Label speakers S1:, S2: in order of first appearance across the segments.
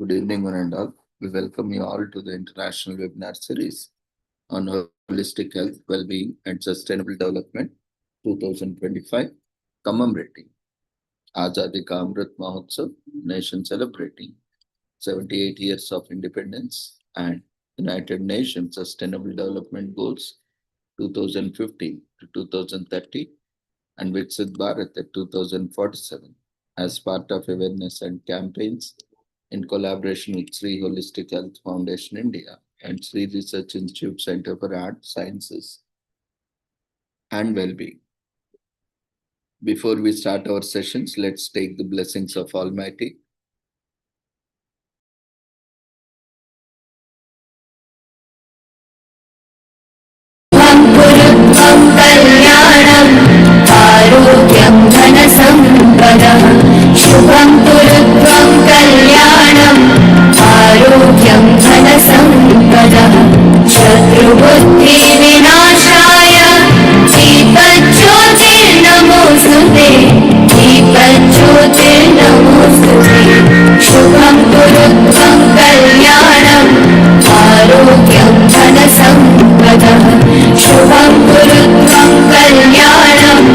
S1: Good evening, one and all. We welcome you all to the international webinar series on holistic health, well-being, and sustainable development 2025, commemorating Azadi Ka Amrit Mahotsav, nation celebrating 78 years of independence and United Nations Sustainable Development Goals 2015 to 2030 and Viksit Bharat at 2047 as part of awareness and campaigns in collaboration with Sri Holistic Health Foundation India and Sri Research Institute Center for Art, Sciences and Well-being. Before we start our sessions, let's take the blessings of Almighty.
S2: आरोग्यं धनसम्पदः शुभं कुरुत्वं कल्याणम् आरोग्यं धनसम्पदः शत्रुबुद्धिविनाशाय दीपज्योतिर्नमोऽस्तुते दीपज्योतिर्नमोऽस्तुते शुभं कुरुत्वं कल्याणम् आरोग्यं धनसम्पदः शुभं कुरुत्वं कल्याणम्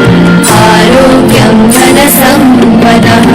S2: आरोग्यं धनसम्पदः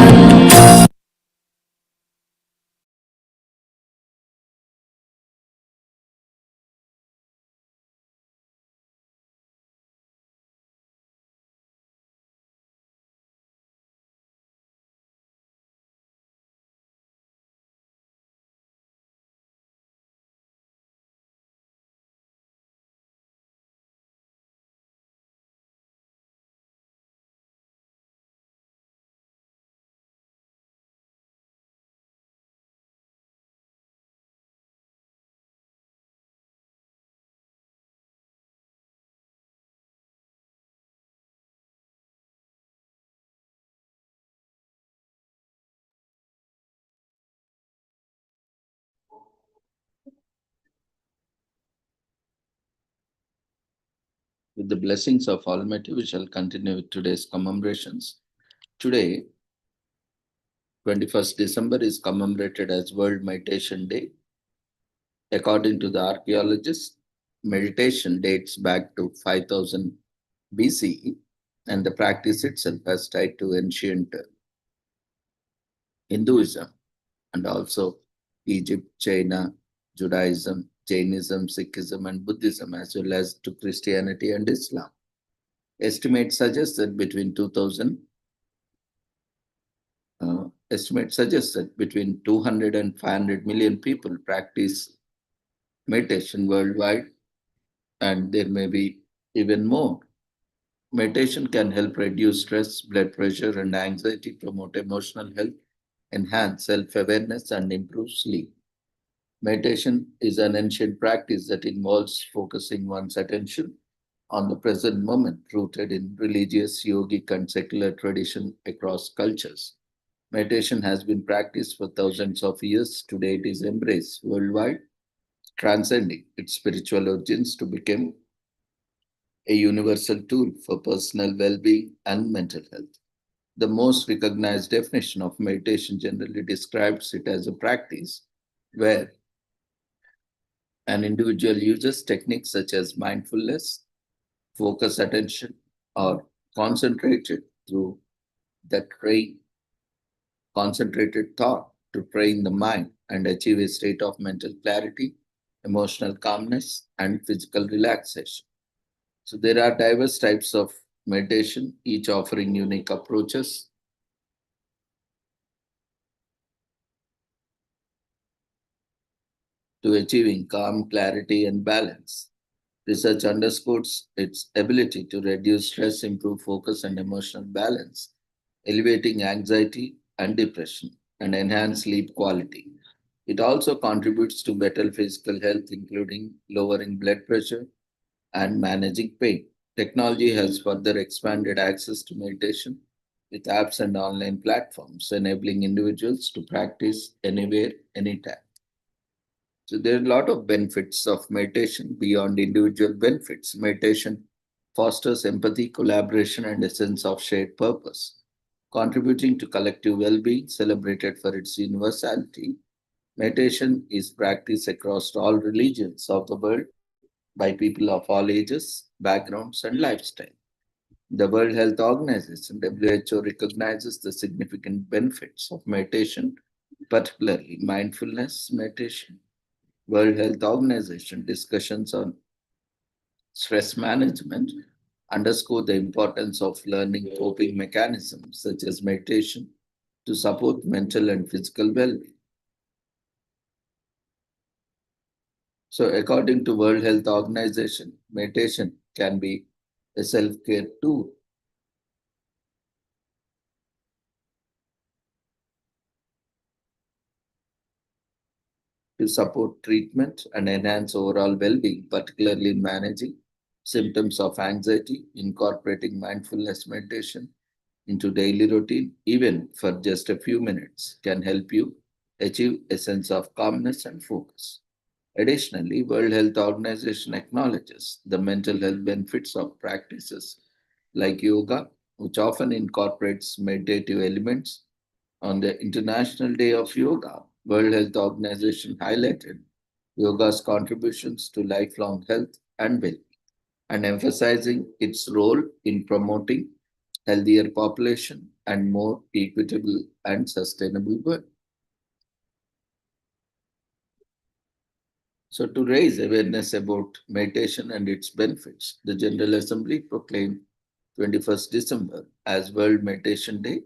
S1: With the blessings of Almighty, we shall continue with today's commemorations. Today, 21st December, is commemorated as World Meditation Day. According to the archaeologists, meditation dates back to 5000 BCE, and the practice itself has tied to ancient Hinduism and also Egypt, China, Judaism, Jainism, Sikhism, and Buddhism, as well as to Christianity and Islam. Estimates suggest that between 200 and 500 million people practice meditation worldwide, and there may be even more. Meditation can help reduce stress, blood pressure, and anxiety, promote emotional health, enhance self-awareness, and improve sleep. Meditation is an ancient practice that involves focusing one's attention on the present moment, rooted in religious, yogic, and secular tradition across cultures. Meditation has been practiced for thousands of years. Today, it is embraced worldwide, transcending its spiritual origins to become a universal tool for personal well-being and mental health. The most recognized definition of meditation generally describes it as a practice where an individual uses techniques such as mindfulness, focus attention, or concentrated through the concentrated thought to train the mind and achieve a state of mental clarity, emotional calmness, and physical relaxation. So there are diverse types of meditation, each offering unique approaches to achieving calm, clarity, and balance. Research underscores its ability to reduce stress, improve focus and emotional balance, elevating anxiety and depression, and enhance sleep quality. It also contributes to better physical health, including lowering blood pressure and managing pain. Technology has further expanded access to meditation with apps and online platforms, enabling individuals to practice anywhere, anytime. So there are a lot of benefits of meditation beyond individual benefits. Meditation fosters empathy, collaboration, and a sense of shared purpose, contributing to collective well-being. Celebrated for its universality, Meditation is practiced across all religions of the world by people of all ages, backgrounds, and lifestyle. The World Health Organization (WHO) recognizes the significant benefits of meditation, particularly mindfulness meditation. World Health Organization discussions on stress management underscore the importance of learning coping mechanisms such as meditation to support mental and physical well-being. So, according to World Health Organization, meditation can be a self-care tool to support treatment and enhance overall well-being, particularly in managing symptoms of anxiety. Incorporating mindfulness meditation into daily routine, even for just a few minutes, can help you achieve a sense of calmness and focus. Additionally, World Health Organization acknowledges the mental health benefits of practices like yoga, which often incorporates meditative elements. On the International Day of Yoga, World Health Organization highlighted yoga's contributions to lifelong health and well-being and emphasizing its role in promoting healthier population and more equitable and sustainable world. So, to raise awareness about meditation and its benefits, the General Assembly proclaimed 21st December as World Meditation Day,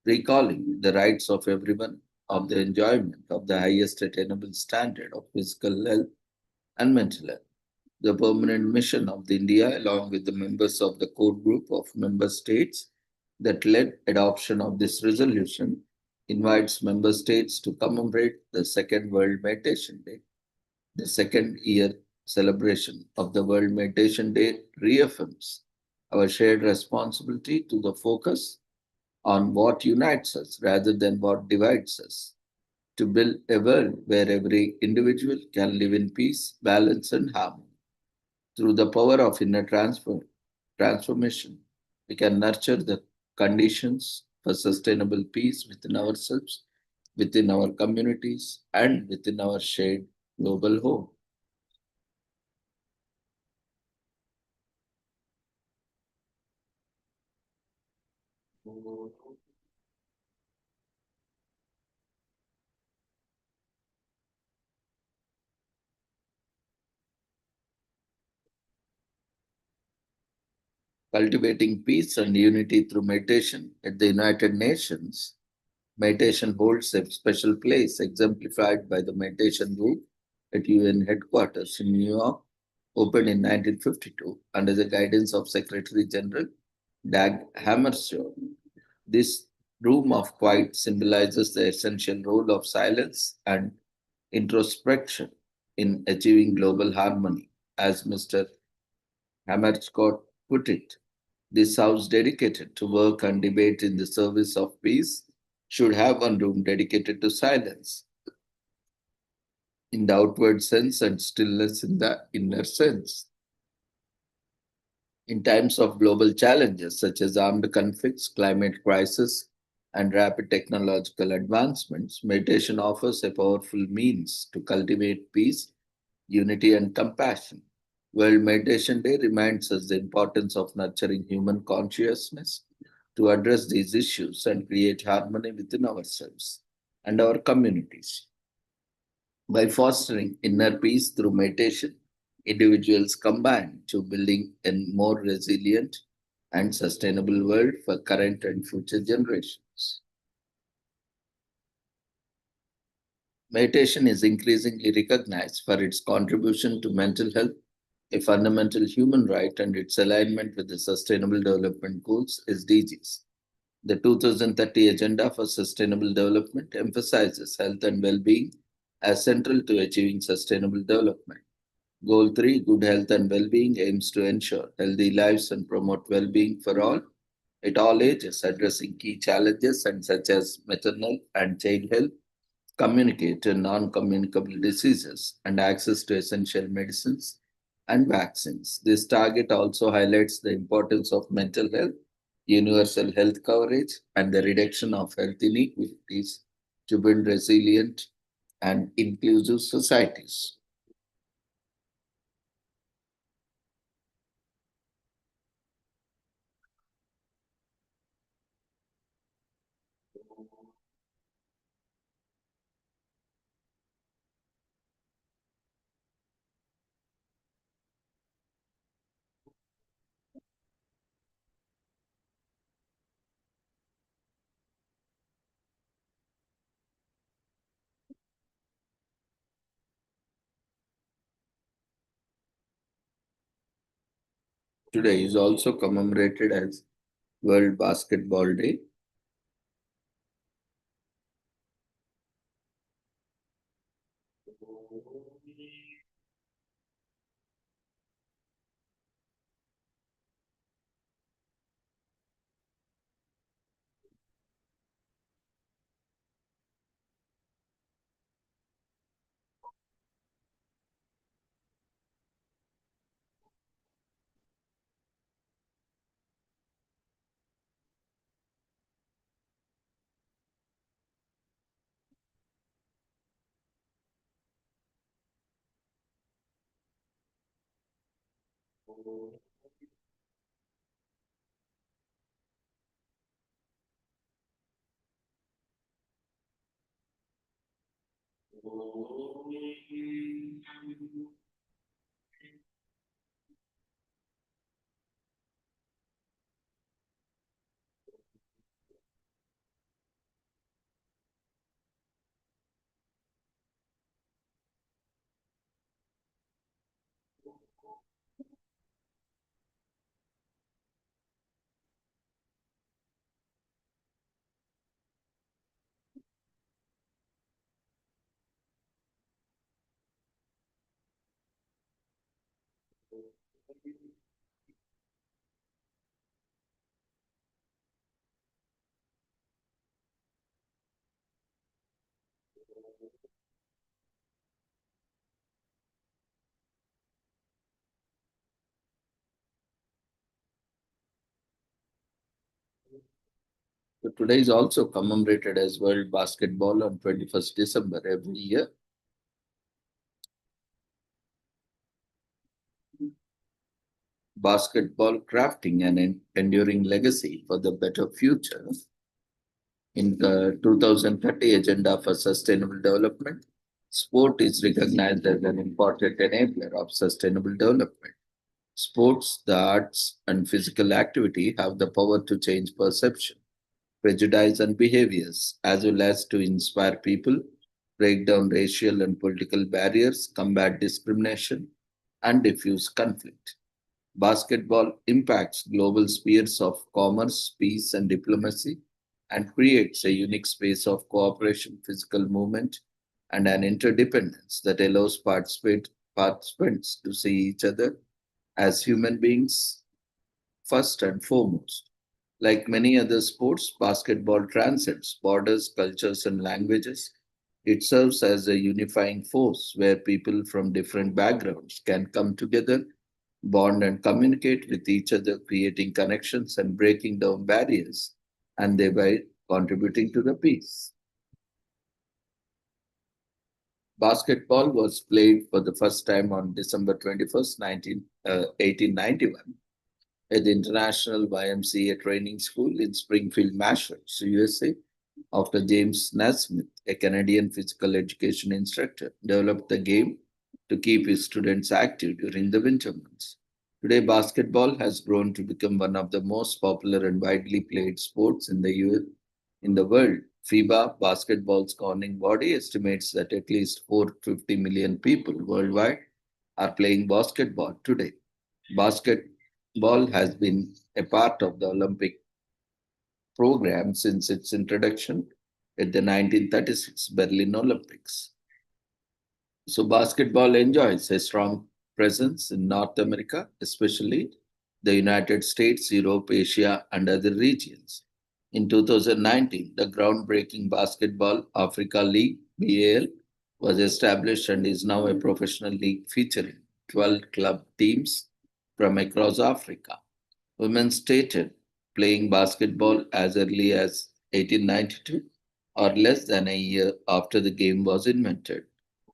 S1: recalling the rights of everyone of the enjoyment of the highest attainable standard of physical health and mental health. The permanent mission of the India, along with the members of the core group of member states that led adoption of this resolution, invites member states to commemorate the Second World Meditation Day. The second year celebration of the World Meditation Day reaffirms our shared responsibility to the focus on what unites us rather than what divides us, to build a world where every individual can live in peace, balance, and harmony. Through the power of transformation, we can nurture the conditions for sustainable peace within ourselves, within our communities, and within our shared global home. Cultivating peace and unity through meditation at the United Nations. Meditation holds a special place, exemplified by the meditation group at UN headquarters in New York, opened in 1952 under the guidance of Secretary General Dag Hammarskjöld. This room of quiet symbolizes the essential role of silence and introspection in achieving global harmony. As Mr. Hammarskjöld put it, this house dedicated to work and debate in the service of peace should have one room dedicated to silence in the outward sense and stillness in the inner sense. In times of global challenges such as armed conflicts, climate crisis, and rapid technological advancements, meditation offers a powerful means to cultivate peace, unity, and compassion. World Meditation Day reminds us the importance of nurturing human consciousness to address these issues and create harmony within ourselves and our communities. By fostering inner peace through meditation, individuals combine to building a more resilient and sustainable world for current and future generations. Meditation is increasingly recognized for its contribution to mental health, a fundamental human right, and its alignment with the Sustainable Development Goals (SDGs). The 2030 Agenda for Sustainable Development emphasizes health and well-being as central to achieving sustainable development. Goal 3, Good Health and Well-being, aims to ensure healthy lives and promote well-being for all at all ages, addressing key challenges and such as maternal and child health, communicate and non-communicable diseases, and access to essential medicines and vaccines. This target also highlights the importance of mental health, universal health coverage, and the reduction of health inequalities to build resilient and inclusive societies. Today is also commemorated as World Basketball Day. So today is also commemorated as World Basketball on 21st December every year. Basketball crafting an enduring legacy for the better future. In the 2030 Agenda for Sustainable Development, sport is recognized as an important enabler of sustainable development. Sports, the arts, and physical activity have the power to change perception, prejudice, and behaviors, as well as to inspire people, break down racial and political barriers, combat discrimination, and diffuse conflict. Basketball impacts global spheres of commerce, peace, and diplomacy and creates a unique space of cooperation, physical movement, and an interdependence that allows participants to see each other as human beings first and foremost. Like many other sports, basketball transcends borders, cultures, and languages. It serves as a unifying force where people from different backgrounds can come together, bond, and communicate with each other, creating connections and breaking down barriers, and thereby contributing to the peace. Basketball was played for the first time on December 21st, 1891 at the International YMCA Training School in Springfield, Massachusetts, USA, after James Naismith, a Canadian physical education instructor, developed the game to keep his students active during the winter months. Today, basketball has grown to become one of the most popular and widely played sports in in the world. FIBA, basketball's governing body, estimates that at least 450 million people worldwide are playing basketball today. Basketball has been a part of the Olympic program since its introduction at the 1936 Berlin Olympics. So, basketball enjoys a strong presence in North America, especially the United States, Europe, Asia, and other regions. In 2019, the groundbreaking Basketball Africa League (BAL) was established and is now a professional league featuring 12 club teams from across Africa. Women started playing basketball as early as 1892, or less than a year after the game was invented.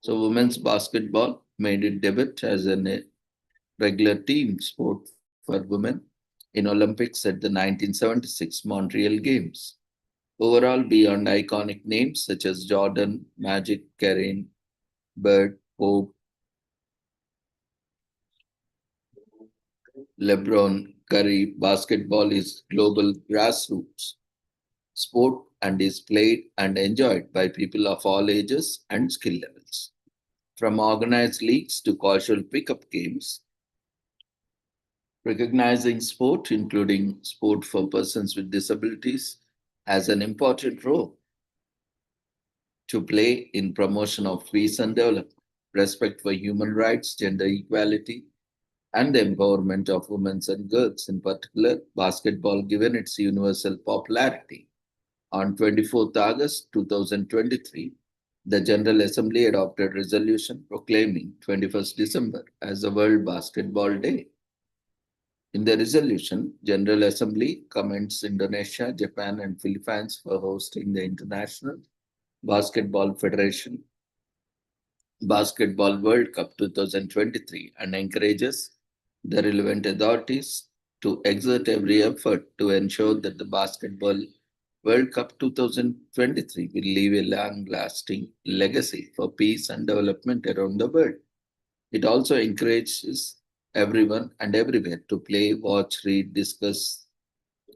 S1: So, women's basketball made its debut as a regular team sport for women in Olympics at the 1976 Montreal Games. Overall, beyond iconic names such as Jordan, Magic, Karen, Bird, Pope, LeBron, Curry, basketball is global grassroots sport and is played and enjoyed by people of all ages and skill levels. From organized leagues to casual pickup games, recognizing sport, including sport for persons with disabilities, has an important role to play in promotion of peace and development, respect for human rights, gender equality, and the empowerment of women and girls, in particular, basketball, given its universal popularity. On 24th August 2023, the General Assembly adopted resolution proclaiming 21st December as the World Basketball Day. In the resolution, General Assembly commends Indonesia, Japan, and Philippines for hosting the International Basketball Federation Basketball World Cup 2023 and encourages the relevant authorities to exert every effort to ensure that the Basketball World Cup 2023 will leave a long lasting legacy for peace and development around the world. It also encourages everyone and everywhere to play, watch, read, discuss,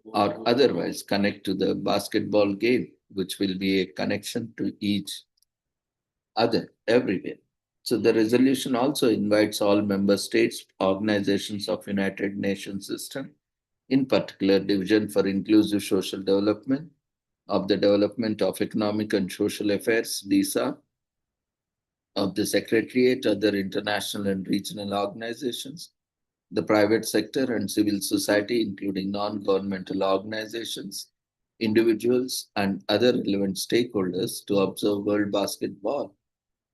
S1: or otherwise connect to the basketball game, which will be a connection to each other everywhere. So the resolution also invites all member states, organizations of United Nations system, in particular Division for Inclusive Social Development, of the Development of Economic and Social Affairs, DISA, of the Secretariat, other international and regional organizations, the private sector and civil society, including non-governmental organizations, individuals, and other relevant stakeholders to observe World Basketball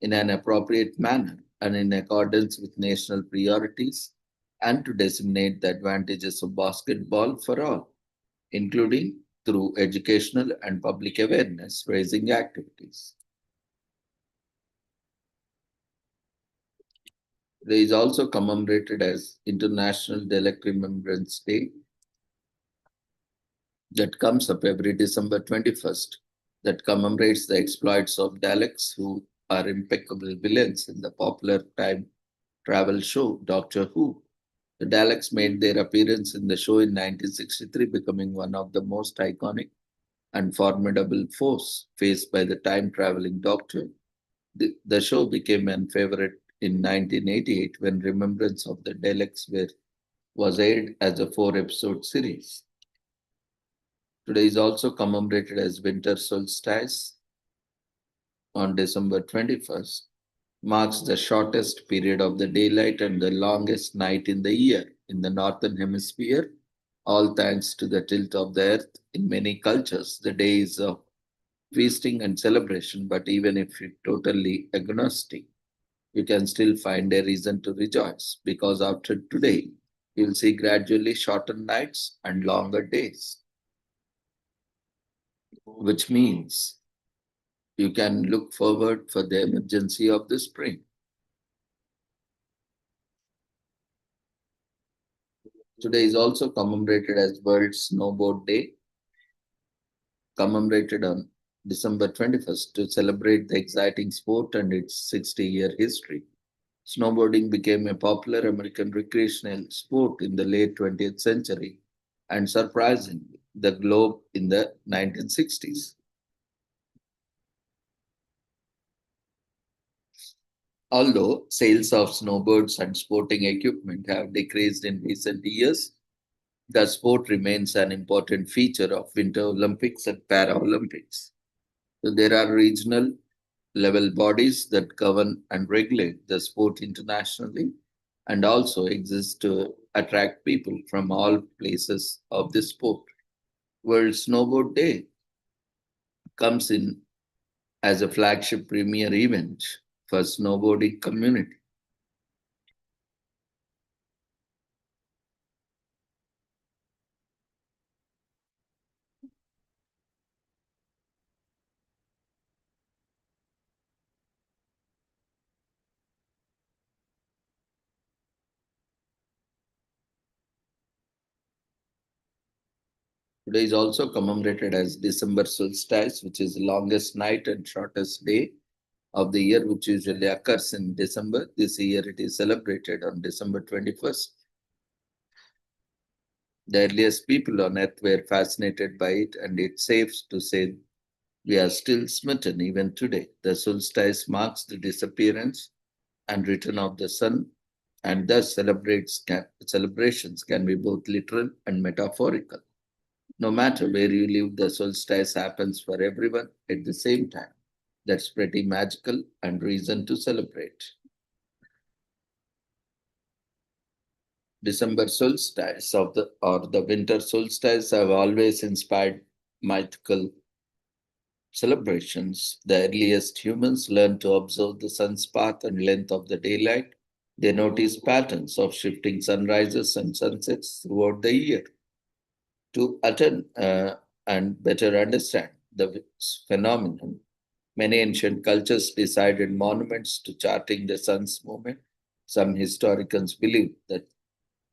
S1: in an appropriate manner and in accordance with national priorities and to disseminate the advantages of basketball for all, including through educational and public awareness raising activities. There is also commemorated as International Dalek Remembrance Day that comes up every December 21st that commemorates the exploits of Daleks who are impeccable villains in the popular time travel show Doctor Who. The Daleks made their appearance in the show in 1963, becoming one of the most iconic and formidable foes faced by the time traveling Doctor. The show became a favorite in 1988 when Remembrance of the Daleks was aired as a 4 episode series. Today is also commemorated as Winter Solstice on December 21st, marks the shortest period of the daylight and the longest night in the year in the northern hemisphere, all thanks to the tilt of the earth. In many cultures, the day is of feasting and celebration, but even if you're totally agnostic, you can still find a reason to rejoice because after today, you'll see gradually shortened nights and longer days, which means you can look forward for the emergency of the spring. Today is also commemorated as World Snowboard Day, commemorated on December 21st to celebrate the exciting sport and its 60-year history. Snowboarding became a popular American recreational sport in the late 20th century and surprisingly, the globe in the 1960s. Although sales of snowboards and sporting equipment have decreased in recent years, the sport remains an important feature of Winter Olympics and Paralympics. So there are regional level bodies that govern and regulate the sport internationally and also exist to attract people from all places of the sport. World Snowboard Day comes in as a flagship premier event for snowboarding community. Today is also commemorated as December solstice, which is the longest night and shortest day of the year, which usually occurs in December. This year it is celebrated on December 21st. The earliest people on earth were fascinated by it, and it's safe to say we are still smitten even today. The solstice marks the disappearance and return of the sun, and thus celebrations can be both literal and metaphorical. No matter where you live, the solstice happens for everyone at the same time. That's pretty magical and reason to celebrate. December solstice or the winter solstice have always inspired mythical celebrations. The earliest humans learned to observe the sun's path and length of the daylight. They noticed patterns of shifting sunrises and sunsets throughout the year. To attend and better understand the phenomenon, many ancient cultures decided monuments to charting the sun's movement. Some historians believe that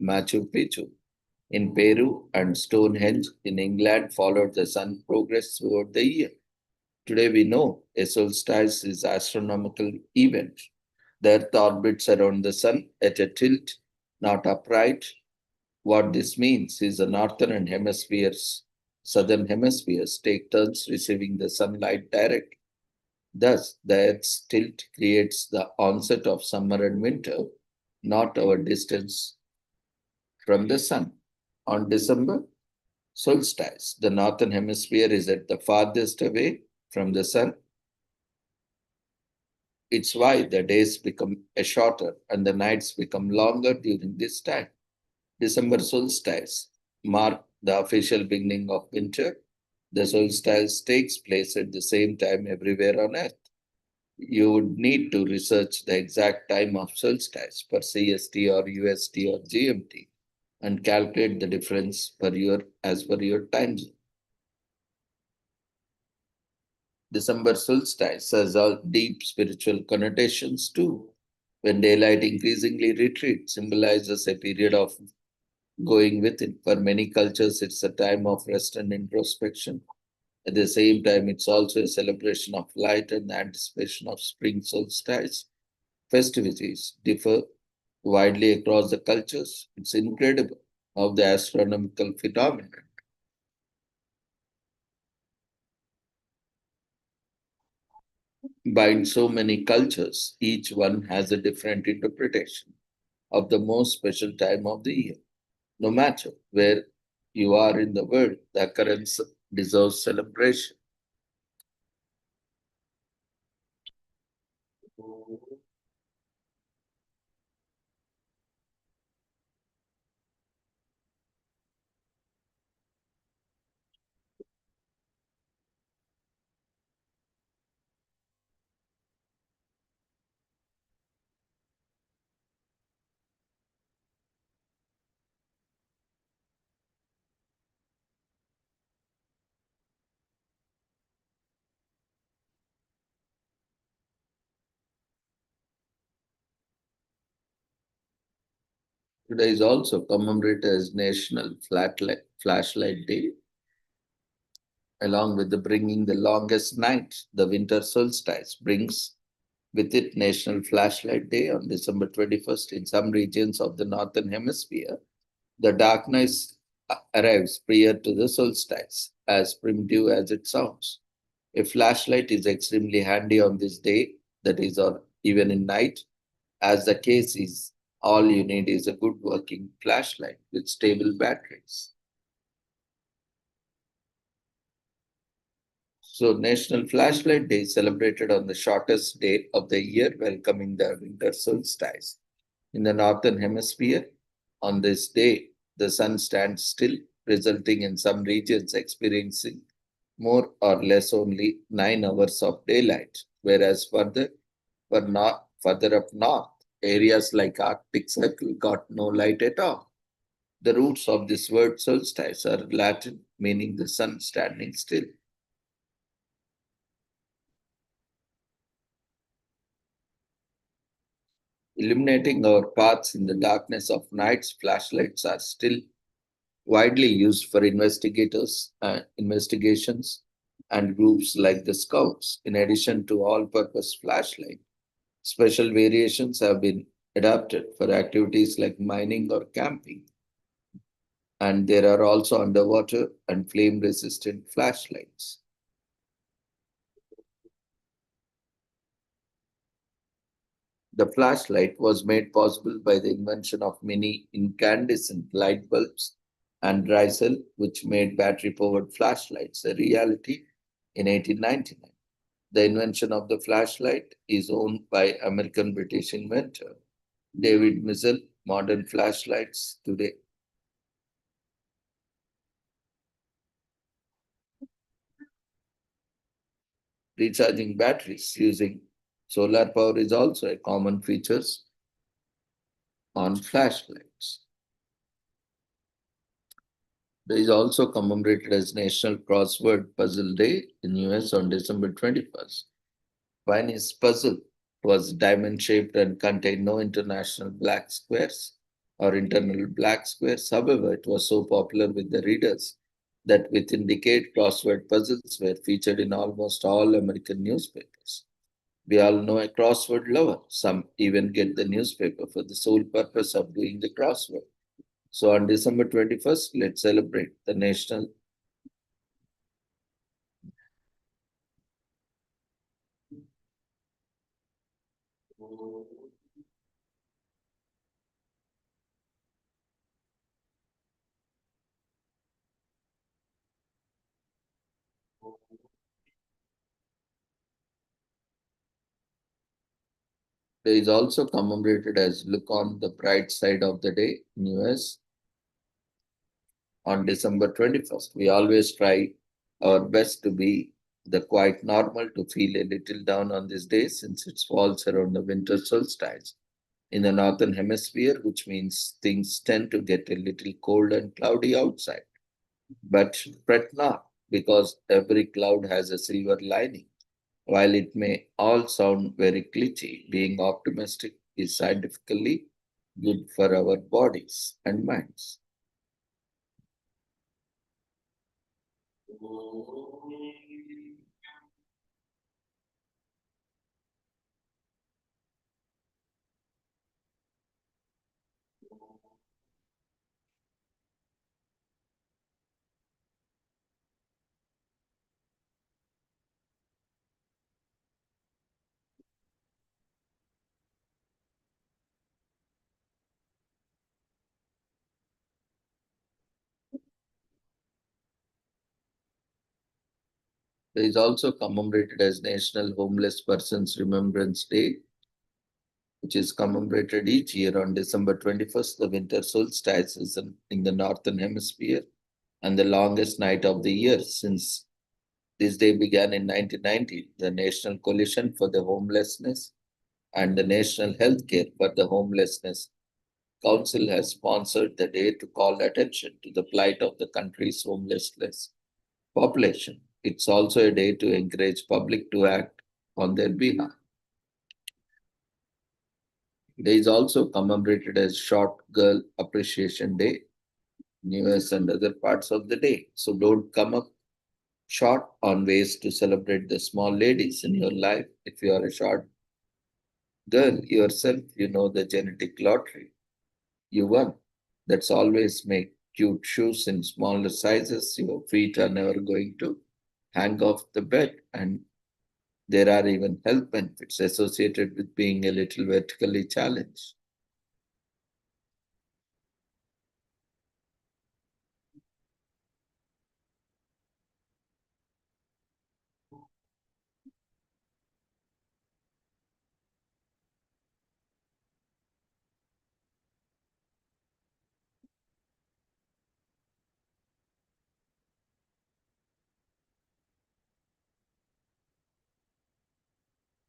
S1: Machu Picchu in Peru and Stonehenge in England followed the sun progress throughout the year. Today we know a solstice is an astronomical event. The Earth orbits around the sun at a tilt, not upright. What this means is the southern hemispheres take turns receiving the sunlight directly. Thus, the Earth's tilt creates the onset of summer and winter, not our distance from the sun. On December solstice, the northern hemisphere is at the farthest away from the sun. It's why the days become shorter and the nights become longer during this time. December solstice mark the official beginning of winter. The solstice takes place at the same time everywhere on Earth. You would need to research the exact time of solstice per CST or UST or GMT and calculate the difference as per your time zone. December solstice has all deep spiritual connotations too. When daylight increasingly retreats, symbolizes a period of going within. For many cultures, it's a time of rest and introspection. At the same time, it's also a celebration of light and the anticipation of spring solstice. Festivities differ widely across the cultures. It's incredible how the astronomical phenomenon binds so many cultures. Each one has a different interpretation of the most special time of the year. No matter where you are in the world, the occurrence deserves celebration. Today is also commemorated as National Flashlight Day, along with the bringing the longest night. The winter solstice brings with it National Flashlight Day on December 21st. In some regions of the northern hemisphere, the darkness arrives prior to the solstice, as primitive as it sounds. A flashlight is extremely handy on this day, that is, or even in night, as the case is. All you need is a good working flashlight with stable batteries. So, National Flashlight Day is celebrated on the shortest day of the year, welcoming the winter solstice. In the northern hemisphere, on this day, the sun stands still, resulting in some regions experiencing more or less only 9 hours of daylight, whereas further up north, areas like Arctic Circle got no light at all. The roots of this word solstice are Latin, meaning the sun standing still. Illuminating our paths in the darkness of nights, flashlights are still widely used for investigations and groups like the Scouts. In addition to all-purpose flashlight, special variations have been adapted for activities like mining or camping. And there are also underwater and flame-resistant flashlights. The flashlight was made possible by the invention of many incandescent light bulbs and Dreisel, which made battery-powered flashlights a reality in 1899. The invention of the flashlight is owned by American-British inventor David Missel. Modern flashlights today recharging batteries using solar power is also a common feature on flashlights. It is also commemorated as National Crossword Puzzle Day in US on December 21st. Viney's puzzle was diamond-shaped and contained no international black squares or internal black squares. However, it was so popular with the readers that within decade, crossword puzzles were featured in almost all American newspapers. We all know a crossword lover. Some even get the newspaper for the sole purpose of doing the crossword. So on December 21st, let's celebrate the national. There is also commemorated as Look on the Bright Side of the Day in US on December 21st. We always try our best to be the quite normal to feel a little down on this day since it falls around the winter solstice in the northern hemisphere, which means things tend to get a little cold and cloudy outside. But fret not, because every cloud has a silver lining. While it may all sound very glitchy, being optimistic is scientifically good for our bodies and minds. It is also commemorated as National Homeless Persons Remembrance Day, which is commemorated each year on December 21st. The winter solstice is in the northern hemisphere and the longest night of the year since this day began in 1990. The National Coalition for the Homelessness and the National Healthcare for the Homelessness Council has sponsored the day to call attention to the plight of the country's homelessness population. It's also a day to encourage public to act on their behalf. Day is also commemorated as Short Girl Appreciation Day in US and other parts of the day. So don't come up short on ways to celebrate the small ladies in your life. If you are a short girl yourself, you know the genetic lottery. You won. That's always make cute shoes in smaller sizes. Your feet are never going to hang off the bed, and there are even health benefits associated with being a little vertically challenged.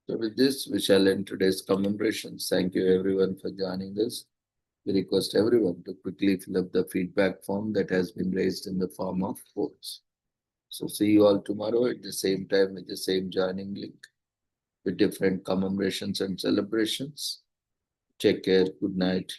S1: So with this, we shall end today's commemorations. Thank you everyone for joining us. We request everyone to quickly fill up the feedback form that has been raised in the form of votes. So see you all tomorrow at the same time with the same joining link with different commemorations and celebrations. Take care. Good night.